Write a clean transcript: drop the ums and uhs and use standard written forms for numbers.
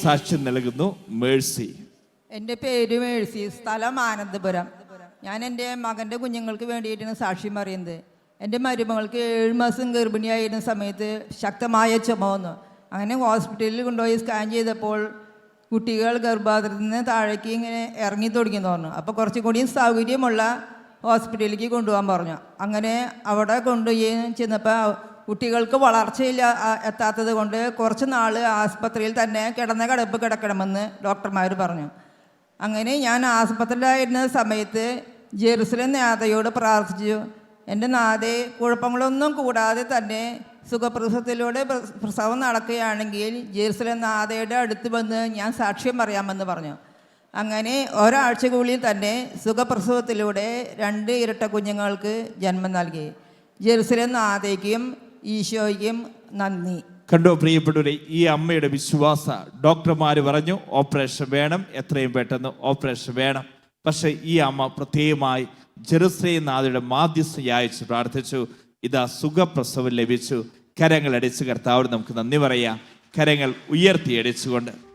സാക്ഷ്യം നൽകുന്നു മേഴ്സി. എൻ്റെ പേര് മേഴ്സി, സ്ഥലം ആനന്ദപുരം. ഞാൻ എൻ്റെ മകൻ്റെ കുഞ്ഞുങ്ങൾക്ക് വേണ്ടിയിട്ടാണ് സാക്ഷ്യം പറയുന്നത്. എൻ്റെ മരുമകൾക്ക് 7 മാസം ഗർഭിണിയായിരുന്ന സമയത്ത് ശക്തമായ ചുമ വന്നു. അങ്ങനെ ഹോസ്പിറ്റലിൽ കൊണ്ടുപോയി സ്കാൻ ചെയ്തപ്പോൾ കുട്ടികൾ ഗർഭാധാരത്തിൽ നിന്ന് താഴേക്ക് ഇങ്ങനെ ഇറങ്ങി തുടങ്ങിയെന്ന് പറഞ്ഞു. അപ്പോൾ കുറച്ചും കൂടി സൗകര്യമുള്ള ഹോസ്പിറ്റലിലേക്ക് കൊണ്ടുപോകാൻ പറഞ്ഞു. അങ്ങനെ അവിടെ കൊണ്ടുപോയി ചെന്നപ്പോൾ കുട്ടികൾക്ക് വളർച്ചയില്ല എത്താത്തത് കൊണ്ട് കുറച്ച് നാൾ ആസ്പത്രിയിൽ തന്നെ കിടന്ന കിടപ്പ് കിടക്കണമെന്ന് ഡോക്ടർമാർ പറഞ്ഞു. അങ്ങനെ ഞാൻ ആസ്പത്രിയിലായിരുന്ന സമയത്ത് ജെറുസലേം നാഥയോട് പ്രാർത്ഥിച്ചു. എൻ്റെ നാഥേ, കുഴപ്പങ്ങളൊന്നും കൂടാതെ തന്നെ സുഖപ്രസവത്തിലൂടെ പ്രസവം നടക്കുകയാണെങ്കിൽ ജെറുസലേം നാഥയുടെ അടുത്ത് വന്ന് ഞാൻ സാക്ഷ്യം പറയാമെന്ന് പറഞ്ഞു. അങ്ങനെ ഒരാഴ്ചക്കുള്ളിൽ തന്നെ സുഖപ്രസവത്തിലൂടെ 2 ഇരട്ട കുഞ്ഞുങ്ങൾക്ക് ജന്മം നൽകി. ജെറുസലേം നാഥയ്ക്കും ഈശോയ്ക്കും നന്ദി. കണ്ടോ പ്രിയപ്പെട്ടവരെ, ഈ അമ്മയുടെ വിശ്വാസ. ഡോക്ടർമാർ പറഞ്ഞു ഓപ്പറേഷൻ വേണം, എത്രയും പെട്ടെന്ന് ഓപ്പറേഷൻ വേണം. പക്ഷെ ഈ അമ്മ പ്രത്യേകമായി ജെറുസലേം നാഥയുടെ മാധ്യസ്ഥ യാചിച്ച് പ്രാർത്ഥിച്ചു. ഇതാ സുഖപ്രസവം ലഭിച്ചു. കരങ്ങൾ അടിച്ച് കർത്താവിന് നമുക്ക് നന്ദി പറയാം. കരങ്ങൾ ഉയർത്തി അടിച്ചുകൊണ്ട്